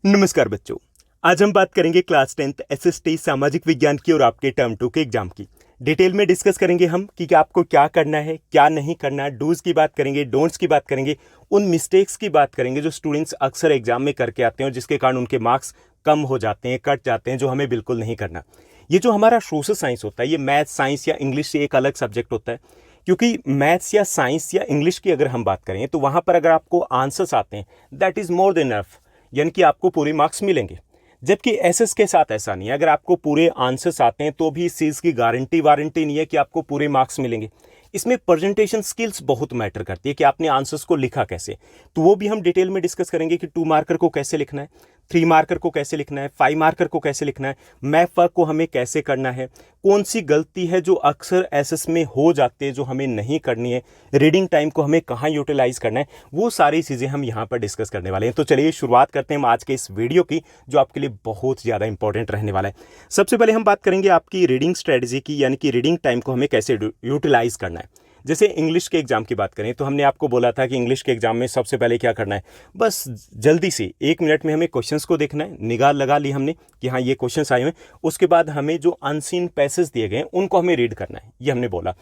नमस्कार बच्चों। आज हम बात करेंगे क्लास 10th एसएसटी सामाजिक विज्ञान की और आपके टर्म 2 के एग्जाम की। डिटेल में डिस्कस करेंगे हम कि आपको क्या करना है, क्या नहीं करना, डूज की बात करेंगे, डोंट्स की बात करेंगे, उन मिस्टेक्स की बात करेंगे जो स्टूडेंट्स अक्सर एग्जाम में करके आते हैं और जिसके कारण उनके मार्क्स कम हो जाते हैं, कट जाते हैं, जो हमें बिल्कुल नहीं करना। ये जो हमारा सोशल साइंस होता है, ये मैथ, साइंस या इंग्लिश से एक अलग सब्जेक्ट होता है, क्योंकि मैथ्स या साइंस या इंग्लिश की अगर हम बात करें तो वहाँ पर अगर आपको आंसर्स आते हैं, that is more than enough, यानी कि आपको पूरे मार्क्स मिलेंगे। जबकि एसएस के साथ ऐसा नहीं है। अगर आपको पूरे आंसर्स आते हैं तो भी इस चीज़ की गारंटी वारंटी नहीं है कि आपको पूरे मार्क्स मिलेंगे। इसमें प्रेजेंटेशन स्किल्स बहुत मैटर करती है कि आपने आंसर्स को लिखा कैसे, तो वो भी हम डिटेल में डिस्कस करेंगे कि 2 मार्कर को कैसे लिखना है, 3 मार्कर को कैसे लिखना है, 5 मार्कर को कैसे लिखना है, मैथ वर्क को हमें कैसे करना है, कौन सी गलती है जो अक्सर एसएस में हो जाती है जो हमें नहीं करनी है, रीडिंग टाइम को हमें कहाँ यूटिलाइज करना है, वो सारी चीज़ें हम यहाँ पर डिस्कस करने वाले हैं। तो चलिए शुरुआत करते हैं हम आज के इस वीडियो की, जो आपके लिए बहुत ज़्यादा इंपॉर्टेंट रहने वाला है। सबसे पहले हम बात करेंगे आपकी रीडिंग स्ट्रेटजी की, यानी कि रीडिंग टाइम को हमें कैसे यूटिलाइज करना है। जैसे इंग्लिश के एग्जाम की बात करें तो हमने आपको बोला था कि इंग्लिश के एग्जाम में सबसे पहले क्या करना है, बस जल्दी से 1 मिनट में हमें क्वेश्चंस को देखना है, निगाह लगा ली हमने कि हाँ ये क्वेश्चंस आए हुए हैं, उसके बाद हमें जो अनसीन पैसेज दिए गए हैं उनको हमें रीड करना है, ये हमने बोला।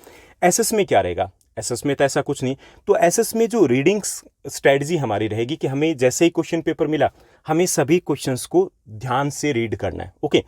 एसएस में क्या रहेगा, एसएस में तो ऐसा कुछ नहीं, तो एसएस में जो रीडिंग स्ट्रेटजी हमारी रहेगी कि हमें जैसे ही क्वेश्चन पेपर मिला हमें सभी क्वेश्चंस को ध्यान से रीड करना है। ओके,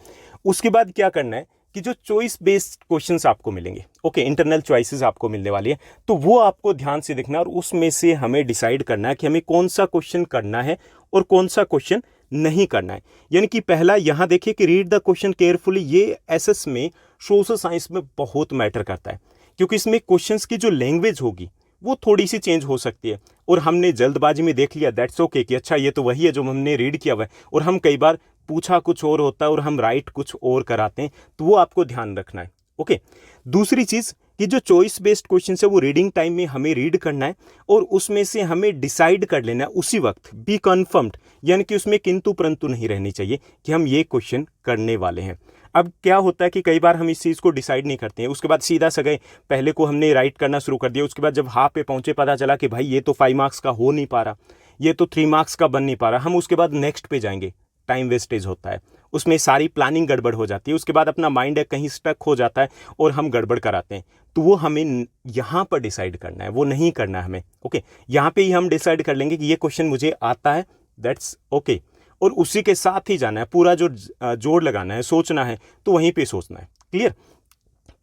उसके बाद क्या करना है कि जो चॉइस बेस्ड क्वेश्चंस आपको मिलेंगे, ओके, इंटरनल चॉइसेस आपको मिलने वाली है, तो वो आपको ध्यान से देखना और उसमें से हमें डिसाइड करना है कि हमें कौन सा क्वेश्चन करना है और कौन सा क्वेश्चन नहीं करना है। यानी कि पहला यहां देखिए कि रीड द क्वेश्चन केयरफुली, ये एसएस में सोशल साइंस में बहुत मैटर करता है, क्योंकि इसमें क्वेश्चंस की जो लैंग्वेज होगी वो थोड़ी सी चेंज हो सकती है और हमने जल्दबाजी में देख लिया, दैट्स ओके, कि अच्छा ये तो वही है जो हमने रीड किया हुआ है, और हम कई बार पूछा कुछ और होता है और हम राइट कुछ और कराते हैं, तो वो आपको ध्यान रखना है। ओके, दूसरी चीज़ कि जो चॉइस बेस्ड क्वेश्चन है वो रीडिंग टाइम में हमें रीड करना है और उसमें से हमें डिसाइड कर लेना है उसी वक्त, बी कन्फर्म्ड, यानी कि उसमें किंतु परंतु नहीं रहनी चाहिए कि हम ये क्वेश्चन करने वाले हैं। अब क्या होता है कि कई बार हम इस चीज़ को डिसाइड नहीं करते हैं, उसके बाद सीधा सा गए, पहले को हमने राइट करना शुरू कर दिया, उसके बाद जब हाफ पे पहुंचे पता चला कि भाई ये तो 5 मार्क्स का हो नहीं पा रहा, ये तो 3 मार्क्स का बन नहीं पा रहा, हम उसके बाद नेक्स्ट पे जाएंगे, टाइम वेस्टेज होता है, उसमें सारी प्लानिंग गड़बड़ हो जाती है, उसके बाद अपना माइंड है कहीं स्टक हो जाता है और हम गड़बड़ कराते हैं। तो वो हमें यहाँ पर डिसाइड करना है, वो नहीं करना है हमें। ओके, यहाँ पे ही हम डिसाइड कर लेंगे कि ये क्वेश्चन मुझे आता है, दैट्स ओके, और उसी के साथ ही जाना है, पूरा जो जोड़ लगाना है, सोचना है तो वहीं पे सोचना है। क्लियर?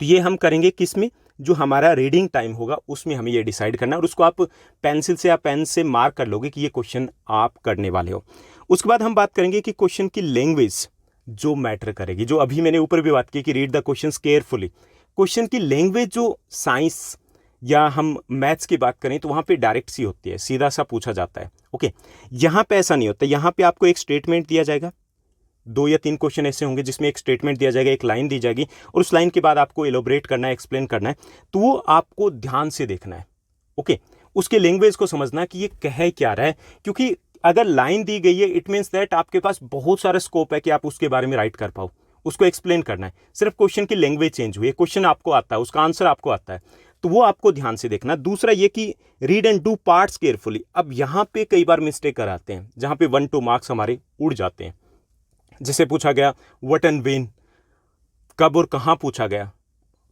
तो ये हम करेंगे किस में, जो हमारा रीडिंग टाइम होगा उसमें हमें ये डिसाइड करना है, और उसको आप पेंसिल से या पेन से मार्क कर लोगे कि ये क्वेश्चन आप करने वाले हो। उसके बाद हम बात करेंगे कि क्वेश्चन की लैंग्वेज जो मैटर करेगी, जो अभी मैंने ऊपर भी बात की कि read the questions carefully, question की लैंग्वेज जो साइंस या हम मैथ्स की बात करें तो वहाँ पे डायरेक्ट सी होती है, सीधा सा पूछा जाता है। ओके, यहाँ पे ऐसा नहीं होता, यहाँ पे आपको एक स्टेटमेंट दिया जाएगा, 2 या 3 क्वेश्चन ऐसे होंगे जिसमें एक स्टेटमेंट दिया जाएगा, एक लाइन दी जाएगी और उस लाइन के बाद आपको एलोबरेट करना है, एक्सप्लेन करना है, तो वो आपको ध्यान से देखना है। ओके, उसके लैंग्वेज को समझना कि ये कह क्या रहा है, क्योंकि अगर लाइन दी गई है इट मीन्स दैट आपके पास बहुत सारा स्कोप है कि आप उसके बारे में राइट कर पाओ, उसको एक्सप्लेन करना है। सिर्फ क्वेश्चन की लैंग्वेज चेंज हुई है, क्वेश्चन आपको आता है, उसका आंसर आपको आता है, तो वो आपको ध्यान से देखना। दूसरा ये कि read and do parts carefully. अब यहाँ पे कई बार मिस्टेक कराते हैं जहाँ पे 1-2 मार्क्स हमारे उड़ जाते हैं। जैसे पूछा गया व्हाट एंड व्हेन, कब और कहाँ पूछा गया,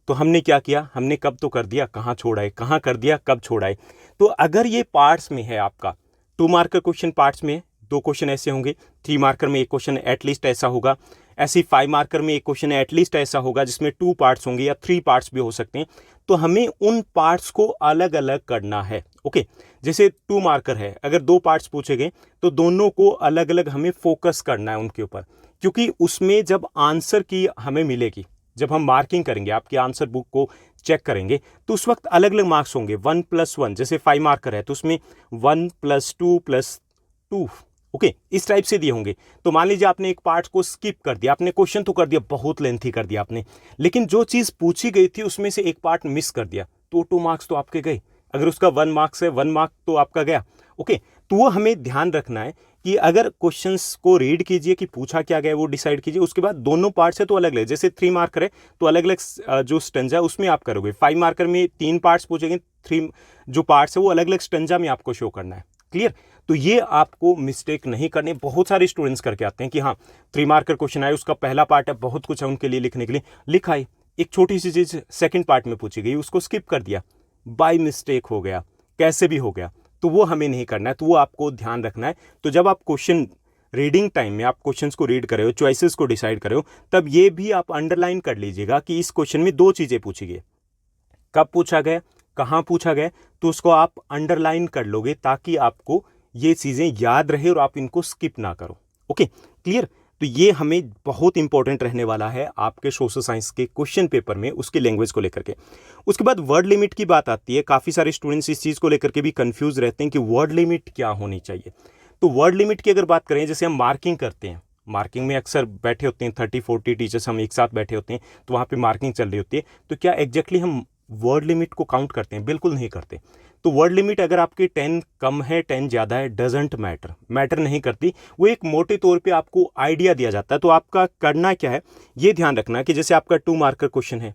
तो हमने क्या किया, हमने कब तो कर दिया, कहाँ छोड़ा है, कहाँ कर दिया, कब छोड़ा है। तो अगर ये पार्ट्स में है, आपका 2 मार्कर क्वेश्चन पार्ट्स में है, 2 क्वेश्चन ऐसे होंगे, 3 मार्कर में एक क्वेश्चन एटलीस्ट ऐसा होगा, ऐसे ही 5 मार्कर में एक क्वेश्चन एटलीस्ट ऐसा होगा जिसमें 2 पार्ट्स होंगे या 3 पार्ट्स भी हो सकते हैं, तो हमें उन पार्ट्स को अलग अलग करना है। ओके, जैसे 2 मार्कर है, अगर 2 पार्ट्स पूछे गए तो दोनों को अलग अलग हमें फोकस करना है उनके ऊपर, क्योंकि उसमें जब आंसर की हमें मिलेगी, जब हम मार्किंग करेंगे, आपकी आंसर बुक को चेक करेंगे, तो उस वक्त अलग अलग मार्क्स होंगे, 1+1, जैसे 5 मार्कर है तो उसमें 1+2+2, ओके, इस टाइप से दिए होंगे। तो मान लीजिए आपने एक पार्ट को स्किप कर दिया, आपने क्वेश्चन तो कर दिया, बहुत लेंथी कर दिया आपने, लेकिन जो चीज़ पूछी गई थी उसमें से एक पार्ट मिस कर दिया, तो 2 मार्क्स तो आपके गए। अगर उसका 1 मार्क्स है, 1 मार्क तो आपका गया। ओके, तो वो हमें ध्यान रखना है कि अगर क्वेश्चंस को रीड कीजिए कि पूछा क्या गया वो डिसाइड कीजिए, उसके बाद दोनों पार्ट्स है तो अलग अलग, जैसे 3 मार्कर है तो अलग अलग जो स्टंजा है उसमें आप करोगे, 5 मार्कर में 3 पार्ट्स पूछेंगे, 3 जो पार्ट्स है वो अलग अलग स्टंजा में आपको शो करना है। क्लियर? तो ये आपको मिस्टेक नहीं करनी। बहुत सारे स्टूडेंट्स करके आते हैं कि हाँ 3 मार्कर क्वेश्चन आए, उसका पहला पार्ट है, बहुत कुछ है उनके लिए लिखने के लिए, लिखा है, एक छोटी सी चीज़ सेकंड पार्ट में पूछी गई, उसको स्किप कर दिया, बाय मिस्टेक हो गया, कैसे भी हो गया, तो वो हमें नहीं करना है, तो वो आपको ध्यान रखना है। तो जब आप क्वेश्चन रीडिंग टाइम में आप क्वेश्चंस को रीड कर रहे हो, चॉइसेस को डिसाइड कर रहे हो, तब ये भी आप अंडरलाइन कर लीजिएगा कि इस क्वेश्चन में 2 चीज़ें पूछी गई, कब पूछा गया, कहाँ पूछा गया, तो उसको आप अंडरलाइन कर लोगे ताकि आपको ये चीज़ें याद रहे और आप इनको स्किप ना करो। Okay, clear. तो ये हमें बहुत इंपॉर्टेंट रहने वाला है आपके सोशल साइंस के क्वेश्चन पेपर में, उसके लैंग्वेज को लेकर के। उसके बाद वर्ड लिमिट की बात आती है। काफ़ी सारे स्टूडेंट्स इस चीज़ को लेकर के भी कंफ्यूज रहते हैं कि वर्ड लिमिट क्या होनी चाहिए। तो वर्ड लिमिट की अगर बात करें, जैसे हम मार्किंग करते हैं, मार्किंग में अक्सर बैठे होते हैं 30-40 टीचर्स हम एक साथ बैठे होते हैं, तो वहाँ पे मार्किंग चल रही होती है, तो क्या एग्जैक्टली हम वर्ड लिमिट को काउंट करते हैं? बिल्कुल नहीं करते। तो वर्ड लिमिट अगर आपकी 10 कम है, 10 ज़्यादा है, डजेंट मैटर नहीं करती। वो एक मोटे तौर पे आपको आइडिया दिया जाता है। तो आपका करना क्या है, ये ध्यान रखना कि जैसे आपका 2 मार्कर क्वेश्चन है,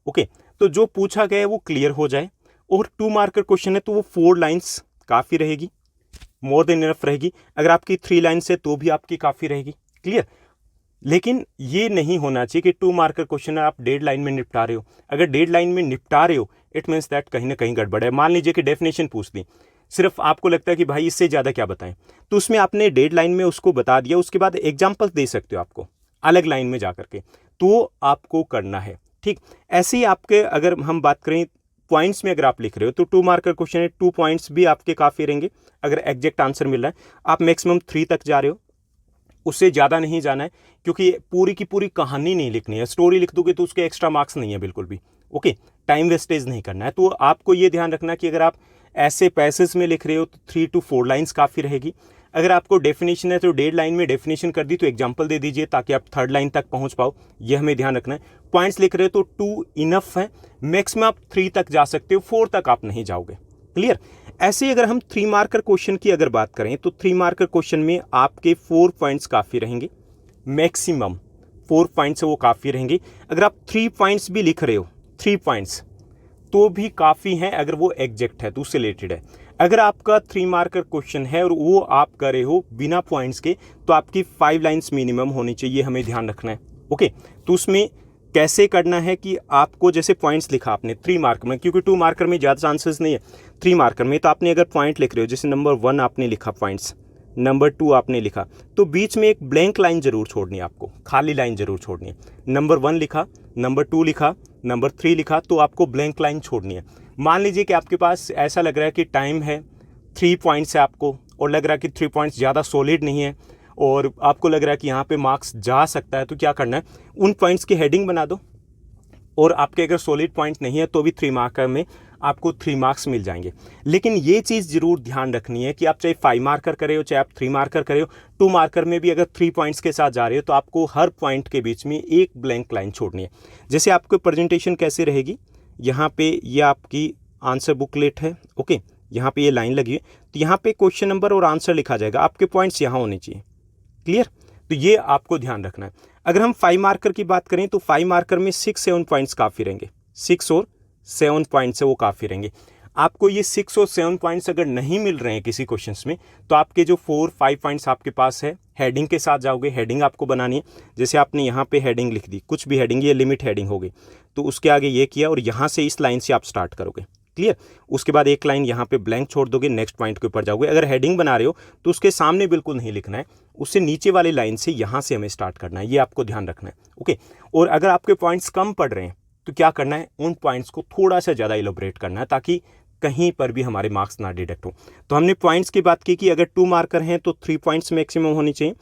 ओके, तो जो पूछा गया है वो क्लियर हो जाए, और 2 मार्कर क्वेश्चन है तो वो 4 लाइन्स काफ़ी रहेगी, मोर देन इनफ रहेगी। अगर आपकी 3 लाइन्स है तो भी आपकी काफ़ी रहेगी, क्लियर। लेकिन ये नहीं होना चाहिए कि 2 मार्कर क्वेश्चन आप 1.5 लाइन में निपटा रहे हो। अगर 1.5 लाइन में निपटा रहे हो, इट मीन्स दैट कहीं ना कहीं गड़बड़ है। मान लीजिए कि डेफिनेशन पूछ दी, सिर्फ आपको लगता है कि भाई इससे ज़्यादा क्या बताएं, तो उसमें आपने 1.5 लाइन में उसको बता दिया, उसके बाद एग्जाम्पल दे सकते हो आपको अलग लाइन में जा करके, तो आपको करना है, ठीक। ऐसे ही आपके अगर हम बात करें पॉइंट्स में, अगर आप लिख रहे हो तो 2 मार्कर क्वेश्चन है, 2 पॉइंट्स भी आपके काफ़ी रहेंगे। अगर एग्जैक्ट आंसर मिल रहा है, आप मैक्सिमम 3 तक जा रहे हो, उससे ज़्यादा नहीं जाना है, क्योंकि पूरी की पूरी कहानी नहीं लिखनी है। स्टोरी लिख दोगे तो उसके एक्स्ट्रा मार्क्स नहीं है बिल्कुल भी, ओके। टाइम वेस्टेज नहीं करना है। तो आपको ये ध्यान रखना कि अगर आप ऐसे पैसेज में लिख रहे हो तो 3 to 4 लाइन्स काफ़ी रहेगी। अगर आपको डेफिनेशन है तो 1.5 लाइन में डेफिनेशन कर दी, तो एग्जाम्पल दे दीजिए ताकि आप 3rd लाइन तक पहुंच पाओ, यह हमें ध्यान रखना है। पॉइंट्स लिख रहे हो तो 2 इनफ है, मैक्सिमम आप 3 तक जा सकते हो, 4 तक आप नहीं जाओगे, क्लियर। ऐसे ही अगर हम 3 मार्कर क्वेश्चन की अगर बात करें तो 3 मार्कर क्वेश्चन में आपके 4 पॉइंट्स काफ़ी रहेंगे, मैक्सिमम 4 पॉइंट्स वो काफ़ी रहेंगे। अगर आप 3 पॉइंट्स भी लिख रहे हो, 3 पॉइंट्स तो भी काफ़ी हैं, अगर वो एग्जैक्ट है तो उससे रिलेटेड है। अगर आपका 3 मार्कर क्वेश्चन है और वो आप कर रहे हो बिना पॉइंट्स के, तो आपकी 5 लाइन्स मिनिमम होनी चाहिए, हमें ध्यान रखना है, ओके। तो उसमें कैसे करना है कि आपको जैसे पॉइंट्स लिखा आपने 3 मार्कर में, क्योंकि 2 मार्कर में ज़्यादा चांसेस नहीं है, 3 मार्कर में तो आपने अगर पॉइंट लिख रहे हो, जैसे नंबर 1 आपने लिखा पॉइंट्स, नंबर 2 आपने लिखा, तो बीच में एक ब्लैंक लाइन जरूर छोड़नी है आपको, खाली लाइन जरूर छोड़नी है। नंबर 1 लिखा, नंबर 2 लिखा, नंबर 3 लिखा, तो आपको ब्लैंक लाइन छोड़नी है। मान लीजिए कि आपके पास ऐसा लग रहा है कि टाइम है, 3 पॉइंट्स है आपको, और लग रहा है कि 3 पॉइंट्स ज़्यादा सॉलिड नहीं है, और आपको लग रहा है कि यहाँ पे मार्क्स जा सकता है, तो क्या करना है, उन पॉइंट्स की हेडिंग बना दो, और आपके अगर सॉलिड पॉइंट नहीं है तो भी 3 मार्कर में आपको 3 मार्क्स मिल जाएंगे। लेकिन ये चीज़ ज़रूर ध्यान रखनी है कि आप चाहे 5 मार्कर करे हो, चाहे आप 3 मार्कर करे हो, 2 मार्कर में भी अगर 3 पॉइंट्स के साथ जा रहे हो तो आपको हर पॉइंट के बीच में एक ब्लैंक लाइन छोड़नी है। जैसे आपको प्रेजेंटेशन कैसे रहेगी, यहाँ पे ये आपकी आंसर बुकलेट है, ओके, यहाँ पे ये लाइन लगी है, तो यहाँ पे क्वेश्चन नंबर और आंसर लिखा जाएगा, आपके पॉइंट्स यहाँ होने चाहिए, क्लियर। तो ये आपको ध्यान रखना है। अगर हम 5 मार्कर की बात करें तो 5 मार्कर में 6-7 पॉइंट्स काफ़ी रहेंगे, 6 और 7 पॉइंट्स से वो काफ़ी रहेंगे। आपको ये 6 और 7 पॉइंट्स अगर नहीं मिल रहे हैं किसी क्वेश्चंस में, तो आपके जो 4-5 पॉइंट्स आपके पास है, हेडिंग के साथ जाओगे, हेडिंग आपको बनानी है। जैसे आपने यहाँ पे हेडिंग लिख दी, कुछ भी हेडिंग, ये लिमिट हेडिंग हो गई, तो उसके आगे ये किया, और यहाँ से इस लाइन से आप स्टार्ट करोगे, क्लियर। उसके बाद एक लाइन यहाँ पे ब्लैंक छोड़ दोगे, नेक्स्ट पॉइंट के ऊपर जाओगे। अगर हेडिंग बना रहे हो तो उसके सामने बिल्कुल नहीं लिखना है, उससे नीचे वाली लाइन से यहाँ से हमें स्टार्ट करना है, ये आपको ध्यान रखना है, ओके। और अगर आपके पॉइंट्स कम पड़ रहे हैं तो क्या करना है, उन पॉइंट्स को थोड़ा सा ज़्यादा इलोबरेट करना है, ताकि कहीं पर भी हमारे मार्क्स ना डिडक्ट हो। तो हमने पॉइंट्स की बात की कि अगर 2 मार्कर हैं तो 3 पॉइंट्स मैक्सिमम होनी चाहिए,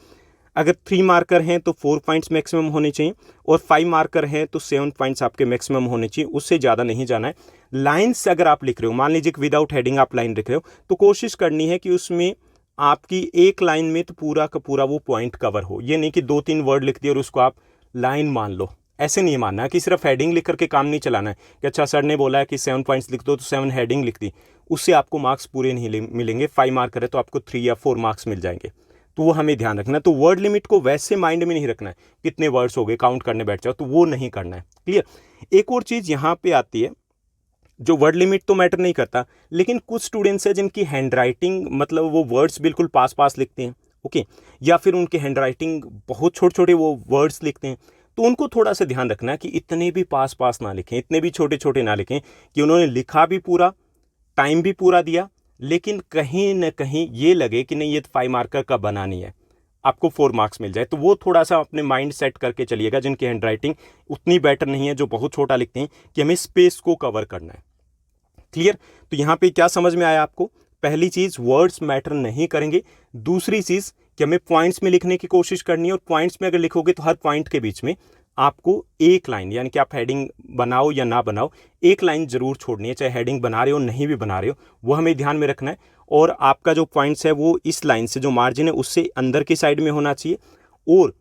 अगर 3 मार्कर हैं तो 4 पॉइंट्स मैक्सिमम होने चाहिए, और 5 मार्कर हैं तो 7 पॉइंट्स आपके मैक्सिमम होने चाहिए, उससे ज़्यादा नहीं जाना है। लाइन्स अगर आप लिख रहे हो, मान लीजिए कि विदाउट हेडिंग आप लाइन लिख रहे हो, तो कोशिश करनी है कि उसमें आपकी एक लाइन में तो पूरा का पूरा वो पॉइंट कवर हो। ये नहीं कि 2-3 वर्ड लिख दिए और उसको आप लाइन मान लो, ऐसे नहीं मानना है कि सिर्फ हेडिंग लिख करके काम नहीं चलाना है कि अच्छा सर ने बोला है कि 7 पॉइंट्स लिख दो तो 7 हेडिंग लिख दी, उससे आपको मार्क्स पूरे नहीं मिलेंगे। 5 मार्कर है तो आपको 3 या 4 मार्क्स मिल जाएंगे, तो वो हमें ध्यान रखना है। तो वर्ड लिमिट को वैसे माइंड में नहीं रखना है, कितने वर्ड्स हो गए काउंट करने बैठ जाओ, तो वो नहीं करना है, क्लियर। एक और चीज़ यहाँ पे आती है जो वर्ड लिमिट तो मैटर नहीं करता, लेकिन कुछ स्टूडेंट्स हैं जिनकी हैंड राइटिंग मतलब वो वर्ड्स बिल्कुल पास पास लिखते हैं, ओके, या फिर उनकी हैंड राइटिंग बहुत छोटे छोटे वो वर्ड्स लिखते हैं। तो उनको थोड़ा सा ध्यान रखना कि इतने भी पास पास ना लिखें, इतने भी छोटे छोटे ना लिखें कि उन्होंने लिखा भी पूरा, टाइम भी पूरा दिया, लेकिन कहीं ना कहीं ये लगे कि नहीं ये 5 मार्कर का बना नहीं है, आपको 4 मार्क्स मिल जाए। तो वो थोड़ा सा अपने माइंड सेट करके चलिएगा जिनकी हैंड राइटिंग उतनी बेटर नहीं है, जो बहुत छोटा लिखते हैं, कि हमें स्पेस को कवर करना है। क्लियर? तो यहाँ पे क्या समझ में आया आपको? पहली चीज, वर्ड्स मैटर नहीं करेंगे। दूसरी चीज कि हमें पॉइंट्स में लिखने की कोशिश करनी है, और पॉइंट्स में अगर लिखोगे तो हर पॉइंट के बीच में आपको एक लाइन, यानी कि आप हेडिंग बनाओ या ना बनाओ, एक लाइन जरूर छोड़नी है, चाहे हेडिंग बना रहे हो नहीं भी बना रहे हो, वो हमें ध्यान में रखना है। और आपका जो पॉइंट्स है वो इस लाइन से, जो मार्जिन है उससे अंदर की साइड में होना चाहिए। और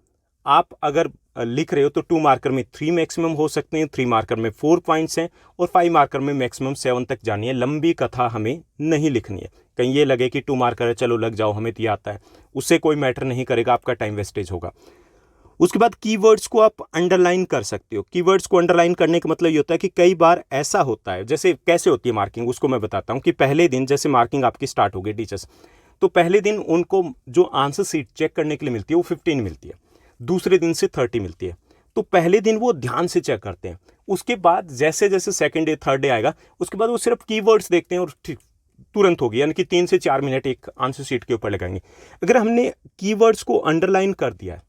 आप अगर लिख रहे हो तो 2 मार्कर में 3 मैक्सिमम हो सकते हैं, 3 मार्कर में 4 पॉइंट्स हैं, और 5 मार्कर में मैक्सिमम 7 तक जानी है। लंबी कथा हमें नहीं लिखनी है, कहीं ये लगे कि 2 मार्कर है चलो लग जाओ हमें तो ये आता है, उससे कोई मैटर नहीं करेगा, आपका टाइम वेस्टेज होगा। उसके बाद कीवर्ड्स को आप अंडरलाइन कर सकते हो। कीवर्ड्स को अंडरलाइन करने का मतलब ये होता है कि कई बार ऐसा होता है, जैसे कैसे होती है मार्किंग उसको मैं बताता हूँ, कि पहले दिन जैसे मार्किंग आपकी स्टार्ट हो गई टीचर्स, तो पहले दिन उनको जो आंसर शीट चेक करने के लिए मिलती है वो 15 मिलती है, दूसरे दिन से 30 मिलती है। तो पहले दिन वो ध्यान से चेक करते हैं, उसके बाद जैसे जैसे सेकंड डे थर्ड डे आएगा उसके बाद वो सिर्फ कीवर्ड्स देखते हैं और ठीक तुरंत होगी, यानी कि 3 से 4 मिनट एक आंसर शीट के ऊपर लगाएंगे। अगर हमने कीवर्ड्स को अंडरलाइन कर दिया है,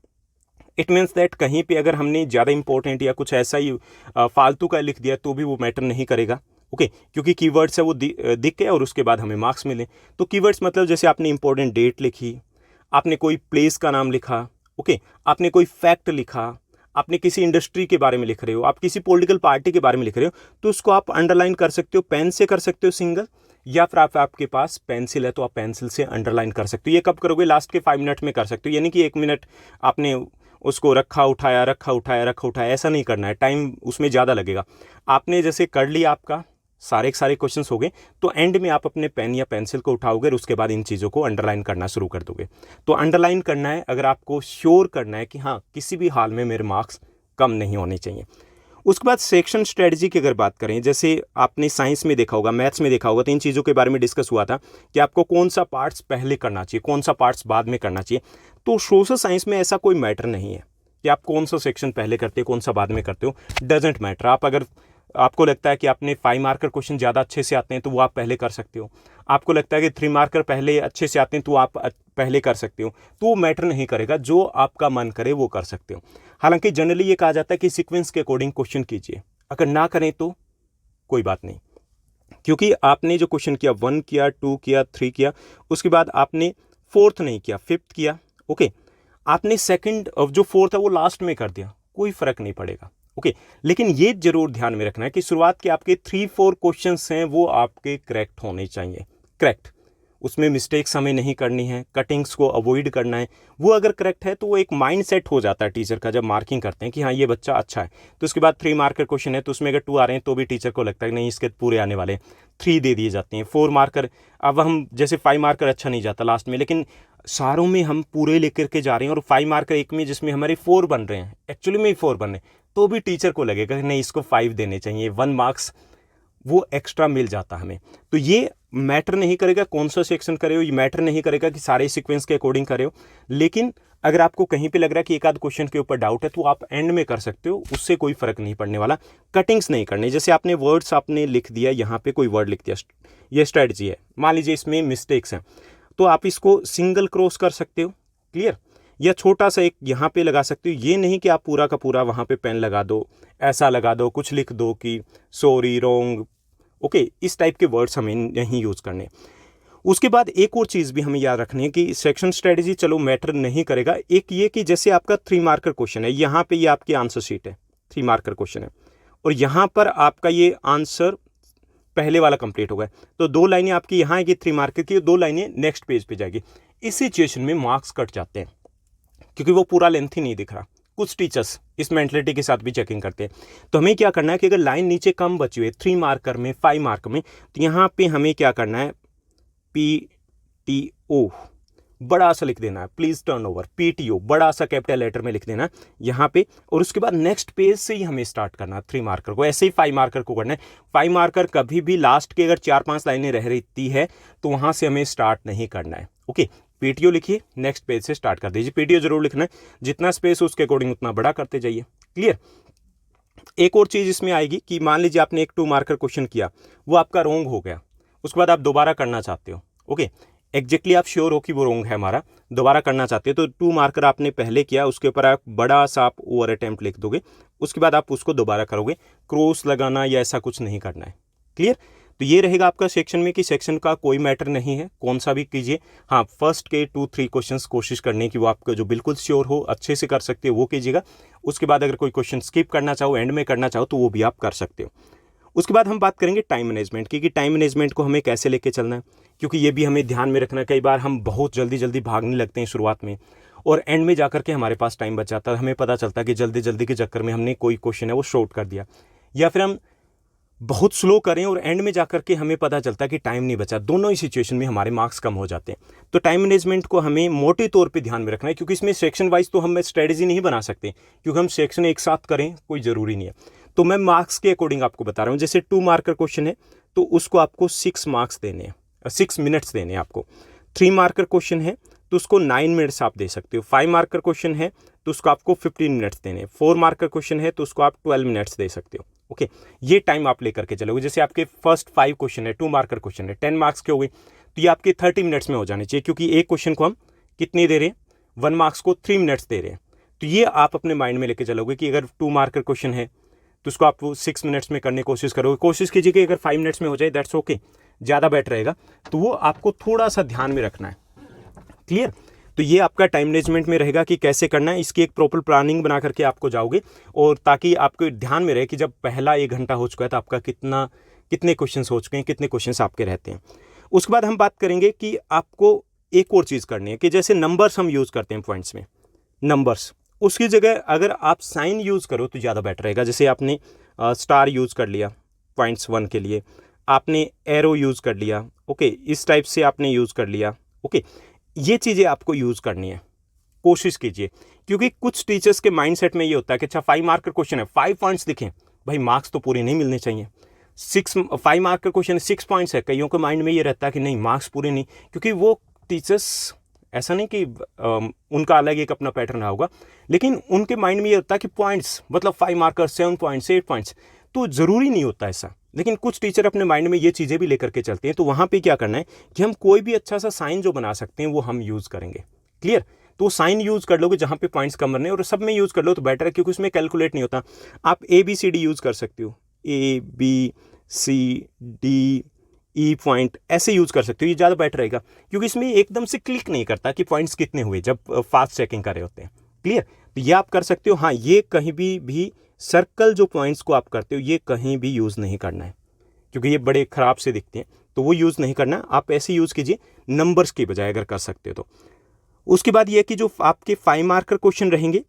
इट मीन्स दैट कहीं पे अगर हमने ज़्यादा इंपॉर्टेंट या कुछ ऐसा ही फालतू का लिख दिया तो भी वो मैटर नहीं करेगा, ओके, क्योंकि कीवर्ड्स है वो दिख गए और उसके बाद हमें मार्क्स मिले। तो कीवर्ड्स मतलब जैसे आपने इंपॉर्टेंट डेट लिखी, आपने कोई प्लेस का नाम लिखा, ओके, आपने कोई फैक्ट लिखा, आपने किसी इंडस्ट्री के बारे में लिख रहे हो, आप किसी पॉलिटिकल पार्टी के बारे में लिख रहे हो, तो उसको आप अंडरलाइन कर सकते हो, पेन से कर सकते हो सिंगल, या फिर आपके पास पेंसिल है तो आप पेंसिल से अंडरलाइन कर सकते हो। ये कब करोगे? लास्ट के 5 मिनट में कर सकते हो, यानी कि 1 मिनट आपने उसको रखा उठाया रखा उठाया रखा उठाया, ऐसा नहीं करना है, टाइम उसमें ज़्यादा लगेगा। आपने जैसे कर लिया, आपका सारे के सारे क्वेश्चंस हो गए, तो एंड में आप अपने पेन या पेंसिल को उठाओगे और उसके बाद इन चीज़ों को अंडरलाइन करना शुरू कर दोगे। तो अंडरलाइन करना है अगर आपको श्योर करना है कि हाँ किसी भी हाल में मेरे मार्क्स कम नहीं होने चाहिए। उसके बाद सेक्शन स्ट्रेटजी की अगर बात करें, जैसे आपने साइंस में देखा होगा, मैथ्स में देखा होगा, तो इन चीज़ों के बारे में डिस्कस हुआ था कि आपको कौन सा पार्ट्स पहले करना चाहिए, कौन सा पार्ट्स बाद में करना चाहिए। तो सोशल साइंस में ऐसा कोई मैटर नहीं है कि आप कौन सा सेक्शन पहले करते हो कौन सा बाद में करते हो, डजेंट मैटर। आप अगर आपको लगता है कि आपने 5 मार्कर क्वेश्चन ज़्यादा अच्छे से आते हैं तो वो आप पहले कर सकते हो, आपको लगता है कि 3 मार्कर पहले अच्छे से आते हैं तो आप पहले कर सकते हो, तो वो मैटर नहीं करेगा, जो आपका मन करे वो कर सकते हो। हालांकि जनरली ये कहा जाता है कि सीक्वेंस के अकॉर्डिंग क्वेश्चन कीजिए, अगर ना करें तो कोई बात नहीं, क्योंकि आपने जो क्वेश्चन किया 1 किया 2 किया 3 किया, उसके बाद आपने 4th नहीं किया 5th किया, ओके, आपने सेकंड जो 4th है वो लास्ट में कर दिया, कोई फर्क नहीं पड़ेगा, ओके। लेकिन ये जरूर ध्यान में रखना है कि शुरुआत के आपके 3-4 क्वेश्चंस हैं वो आपके करेक्ट होने चाहिए, करेक्ट, उसमें मिस्टेक्स हमें नहीं करनी है, कटिंग्स को अवॉइड करना है। वो अगर करेक्ट है तो वो एक माइंड सेट हो जाता है टीचर का, जब मार्किंग करते हैं कि हाँ ये बच्चा अच्छा है। तो उसके बाद 3 मार्कर क्वेश्चन है तो उसमें अगर 2 आ रहे हैं तो भी टीचर को लगता है नहीं इसके पूरे आने वाले, 3 दे दिए जाते हैं। 4 मार्कर, अब हम जैसे 5 मार्कर अच्छा नहीं जाता लास्ट में, लेकिन सारों में हम पूरे लेकर के जा रहे हैं और 5 मार्कर एक में जिसमें हमारे 4 बन रहे हैं, एक्चुअली में ही 4 बन रहे हैं, तो भी टीचर को लगेगा कि नहीं इसको 5 देने चाहिए, 1 मार्क्स वो एक्स्ट्रा मिल जाता हमें। तो ये मैटर नहीं करेगा कौन सा सेक्शन करे हो, ये मैटर नहीं करेगा कि सारे सीक्वेंस के अकॉर्डिंग करे हो, लेकिन अगर आपको कहीं पे लग रहा है कि एक आध क्वेश्चन के ऊपर डाउट है तो आप एंड में कर सकते हो, उससे कोई फर्क नहीं पड़ने वाला। कटिंग्स नहीं करनी, जैसे आपने वर्ड्स आपने लिख दिया, यहाँ पे कोई वर्ड लिख दिया, ये स्ट्रेटजी है, मान लीजिए इसमें मिस्टेक्स हैं तो आप इसको सिंगल क्रॉस कर सकते हो, क्लियर, या छोटा सा एक यहाँ पे लगा सकते हो। ये नहीं कि आप पूरा का पूरा वहाँ पे पेन लगा दो, ऐसा लगा दो, कुछ लिख दो कि सॉरी रॉन्ग, ओके, इस टाइप के वर्ड्स हमें नहीं यूज़ करने। उसके बाद एक और चीज़ भी हमें याद रखनी है कि सेक्शन स्ट्रेटजी चलो मैटर नहीं करेगा, एक ये कि जैसे आपका 3 मार्कर क्वेश्चन है, यहाँ पे ये आपकी आंसर शीट है, 3 मार्कर क्वेश्चन है, और यहाँ पर आपका ये आंसर पहले वाला कंप्लीट हो गया, तो 2 लाइनें आपकी यहाँ आएगी 3 मार्कर की, 2 लाइनें नेक्स्ट पेज पे जाएगी। इस सिचुएशन में मार्क्स कट जाते हैं क्योंकि वो पूरा लेंथ ही नहीं दिख रहा। कुछ टीचर्स इस मेंटलिटी के साथ भी चेकिंग करते हैं। तो हमें क्या करना है कि अगर लाइन नीचे कम बची हुई है 3 मार्कर में 5 मार्कर में, तो यहाँ पे हमें क्या करना है, PTO बड़ा सा लिख देना है, प्लीज टर्न ओवर, PTO बड़ा सा कैपिटल लेटर में लिख देना यहाँ पे, और उसके बाद नेक्स्ट पेज से ही हमें स्टार्ट करना है 3 मार्कर को। ऐसे ही 5 मार्कर को करना है। 5 मार्कर कभी भी लास्ट के अगर 4-5 लाइनें रह रहती है तो वहां से हमें स्टार्ट नहीं करना है। ओके, PTO लिखिए, नेक्स्ट पेज से स्टार्ट कर दीजिए। PTO जरूर लिखना है, जितना स्पेस हो उसके अकॉर्डिंग उतना बड़ा करते जाइए। क्लियर। एक और चीज इसमें आएगी कि मान लीजिए आपने एक 2 मार्कर क्वेश्चन किया, वो आपका रोंग हो गया, उसके बाद आप दोबारा करना चाहते हो। ओके, एग्जैक्टली आप श्योर हो कि वो रोंग है हमारा, दोबारा करना चाहते हो, तो 2 मार्कर आपने पहले किया, उसके ऊपर आप बड़ा सा आप ओवर अटेम्प्ट लिख दोगे, उसके बाद आप उसको दोबारा करोगे। क्रॉस लगाना या ऐसा कुछ नहीं करना है। क्लियर। तो ये रहेगा आपका सेक्शन में कि सेक्शन का कोई मैटर नहीं है, कौन सा भी कीजिए। हाँ, फर्स्ट के 2-3 क्वेश्चंस कोशिश करने की, वो आपको जो बिल्कुल श्योर हो, अच्छे से कर सकते हो वो कीजिएगा। उसके बाद अगर कोई क्वेश्चन स्किप करना चाहो, एंड में करना चाहो, तो वो भी आप कर सकते हो। उसके बाद हम बात करेंगे टाइम मैनेजमेंट की, कि टाइम मैनेजमेंट को हमें कैसे लेके चलना है, क्योंकि ये भी हमें ध्यान में रखना है। कई बार हम बहुत जल्दी जल्दी भागने लगते हैं शुरुआत में, और एंड में जाकर के हमारे पास टाइम बच जाता है। हमें पता चलता है कि जल्दी जल्दी के चक्कर में हमने कोई क्वेश्चन है वो शॉर्ट कर दिया, या फिर हम बहुत स्लो करें और एंड में जाकर के हमें पता चलता है कि टाइम नहीं बचा। दोनों ही सिचुएशन में हमारे मार्क्स कम हो जाते हैं। तो टाइम मैनेजमेंट को हमें मोटे तौर पे ध्यान में रखना है, क्योंकि इसमें सेक्शन वाइज तो हम स्ट्रेटेजी नहीं बना सकते, क्योंकि हम सेक्शन एक साथ करें कोई ज़रूरी नहीं है। तो मैं मार्क्स के अकॉर्डिंग आपको बता रहा हूँ। जैसे 2 मार्कर क्वेश्चन है तो उसको आपको 6 मार्क्स देने हैं, 6 मिनट्स देने हैं आपको। 3 मार्कर क्वेश्चन है तो उसको 9 मिनट्स आप दे सकते हो। 5 मार्कर क्वेश्चन है तो उसको आपको 15 मिनट्स देने हैं। 4 मार्कर क्वेश्चन है तो उसको आप 12 मिनट्स दे सकते हो। ओके, ये टाइम आप लेकर के चलोगे। जैसे आपके फर्स्ट 5 क्वेश्चन है, 2 मार्कर क्वेश्चन है, 10 मार्क्स के हो गए, तो ये आपके 30 मिनट्स में हो जाने चाहिए, क्योंकि एक क्वेश्चन को हम कितने दे रहे हैं, 1 मार्क्स को 3 मिनट्स दे रहे हैं। तो ये आप अपने माइंड में लेके चलोगे कि अगर 2 मार्कर क्वेश्चन है तो उसको आप 6 मिनट्स में करने की कोशिश करोगे। कोशिश कीजिए कि अगर 5 मिनट्स में हो जाए, दैट्स ओके, ज़्यादा बेटर रहेगा। तो वो आपको थोड़ा सा ध्यान में रखना है। क्लियर। तो ये आपका टाइम मैनेजमेंट में रहेगा कि कैसे करना है। इसकी एक प्रॉपर प्लानिंग बना करके आपको जाओगे, और ताकि आपको ध्यान में रहे कि जब पहला 1 घंटा हो चुका है तो आपका कितने क्वेश्चंस हो चुके हैं, कितने क्वेश्चंस आपके रहते हैं। उसके बाद हम बात करेंगे कि आपको एक और चीज़ करनी है, कि जैसे नंबर्स हम यूज़ करते हैं पॉइंट्स में, नंबर्स, उसकी जगह अगर आप साइन यूज़ करो तो ज़्यादा बेटर रहेगा। जैसे आपने स्टार यूज़ कर लिया पॉइंट्स 1 के लिए, आपने एरो यूज़ कर लिया, ओके, इस टाइप से आपने यूज़ कर लिया। ओके, ये चीज़ें आपको यूज़ करनी है, कोशिश कीजिए। क्योंकि कुछ टीचर्स के माइंडसेट में ये होता है कि अच्छा 5 मार्कर क्वेश्चन है, 5 पॉइंट्स लिखें, भाई मार्क्स तो पूरे नहीं मिलने चाहिए। 5 मार्कर क्वेश्चन है, 6 पॉइंट्स है, कईयों के माइंड में ये रहता है कि नहीं मार्क्स पूरे नहीं, क्योंकि वो टीचर्स, ऐसा नहीं कि उनका अलग एक अपना पैटर्न रहा होगा, लेकिन उनके माइंड में ये होता है कि पॉइंट्स मतलब 5 मार्कर, 7 पॉइंट्स, 8 पॉइंट्स, तो ज़रूरी नहीं होता ऐसा। लेकिन कुछ टीचर अपने माइंड में ये चीज़ें भी लेकर के चलते हैं। तो वहाँ पे क्या करना है कि हम कोई भी अच्छा सा साइन जो बना सकते हैं वो हम यूज़ करेंगे। क्लियर। तो साइन यूज़ कर लोगे जहाँ पे पॉइंट्स कम रहे, और सब में यूज़ कर लो तो बेटर है, क्योंकि उसमें कैलकुलेट नहीं होता। आप ABCD यूज़ कर सकते हो, ABCDE पॉइंट ऐसे यूज़ कर सकते हो, ये ज़्यादा बेटर रहेगा, क्योंकि इसमें एकदम से क्लिक नहीं करता कि पॉइंट्स कितने हुए जब फास्ट चेकिंग कर रहे होते हैं। क्लियर। तो ये आप कर सकते हो। हाँ, ये कहीं भी सर्कल जो पॉइंट्स को आप करते हो ये कहीं भी यूज़ नहीं करना है, क्योंकि ये बड़े ख़राब से दिखते हैं, तो वो यूज़ नहीं करना। आप ऐसे यूज़ कीजिए नंबर्स की बजाय, अगर कर सकते हो तो। उसके बाद ये कि जो आपके 5 मार्कर क्वेश्चन रहेंगे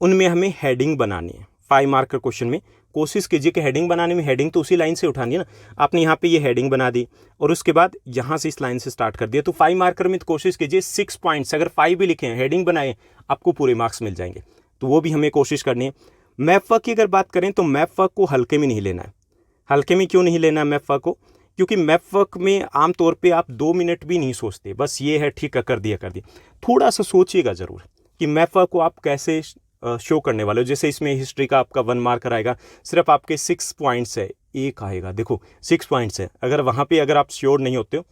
उनमें हमें हेडिंग बनानी है। 5 मार्कर क्वेश्चन में कोशिश कीजिए कि हेडिंग बनाने में, हेडिंग तो उसी लाइन से उठानी है ना। आपने यहाँ पे ये हेडिंग बना दी और उसके बाद यहाँ से इस लाइन से स्टार्ट कर दिया, तो 5 मार्कर में तो कोशिश कीजिए 6 पॉइंट्स, अगर 5 भी लिखे हैं, हेडिंग बनाए, आपको पूरे मार्क्स मिल जाएंगे। तो वो भी हमें कोशिश करनी है। मैप वर्क की अगर बात करें तो मैप वर्क को हल्के में नहीं लेना है। हल्के में क्यों नहीं लेना है मैप वर्क को? क्योंकि मैप वर्क में आमतौर पे आप 2 मिनट भी नहीं सोचते, बस ये है ठीक है कर दिया। थोड़ा सा सोचिएगा ज़रूर कि मैप वर्क को आप कैसे शो करने वाले हो। जैसे इसमें हिस्ट्री का आपका 1 मार्कर आएगा, सिर्फ आपके 6 पॉइंट्स है, एक आएगा, देखो 6 पॉइंट्स है। अगर वहाँ पे अगर आप श्योर नहीं होते हो,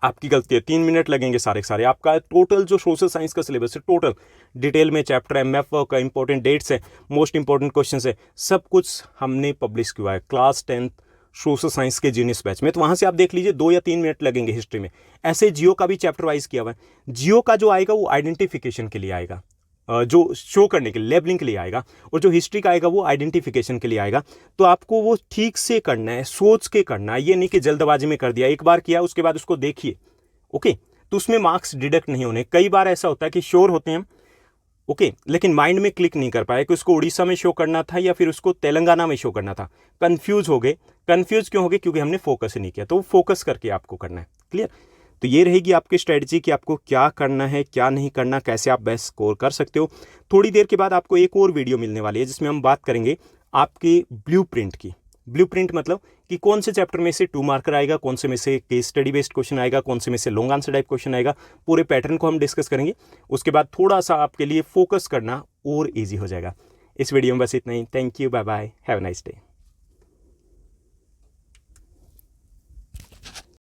आपकी गलती है, 3 मिनट लगेंगे सारे के सारे। आपका टोटल जो सोशल साइंस का सिलेबस है, टोटल डिटेल में चैप्टर है, मैप वर्क का, इंपॉर्टेंट डेट्स है, मोस्ट इंपॉर्टेंट क्वेश्चन है, सब कुछ हमने पब्लिश किया है क्लास 10 सोशल साइंस के जीनियस बैच में। तो वहाँ से आप देख लीजिए 2 या 3 मिनट लगेंगे हिस्ट्री में। ऐसे जियो का भी चैप्टर वाइज किया हुआ है। जियो का जो आएगा वो आइडेंटिफिकेशन के लिए आएगा, जो शो करने के लिए, लेबलिंग के लिए आएगा, और जो हिस्ट्री का आएगा वो आइडेंटिफिकेशन के लिए आएगा। तो आपको वो ठीक से करना है, सोच के करना है, ये नहीं कि जल्दबाजी में कर दिया। एक बार किया उसके बाद उसको देखिए, ओके, तो उसमें मार्क्स डिडक्ट नहीं होने। कई बार ऐसा होता है कि श्योर होते हैं, ओके, लेकिन माइंड में क्लिक नहीं कर पाए कि उसको उड़ीसा में शो करना था या फिर उसको तेलंगाना में शो करना था। कंफ्यूज हो गए। कंफ्यूज क्यों हो गए? क्योंकि हमने फोकस नहीं किया। तो फोकस करके आपको करना है। क्लियर। तो ये रहेगी आपकी स्ट्रेटजी कि आपको क्या करना है, क्या नहीं करना, कैसे आप बेस्ट स्कोर कर सकते हो। थोड़ी देर के बाद आपको एक और वीडियो मिलने वाली है जिसमें हम बात करेंगे आपके ब्लूप्रिंट की। ब्लूप्रिंट मतलब कि कौन से चैप्टर में से 2 मार्कर आएगा, कौन से में से केस स्टडी बेस्ड क्वेश्चन आएगा, कौन से में से लॉन्ग आंसर टाइप क्वेश्चन आएगा, पूरे पैटर्न को हम डिस्कस करेंगे। उसके बाद थोड़ा सा आपके लिए फोकस करना और ईजी हो जाएगा। इस वीडियो में बस इतना ही। Thank you, bye bye, have a nice day.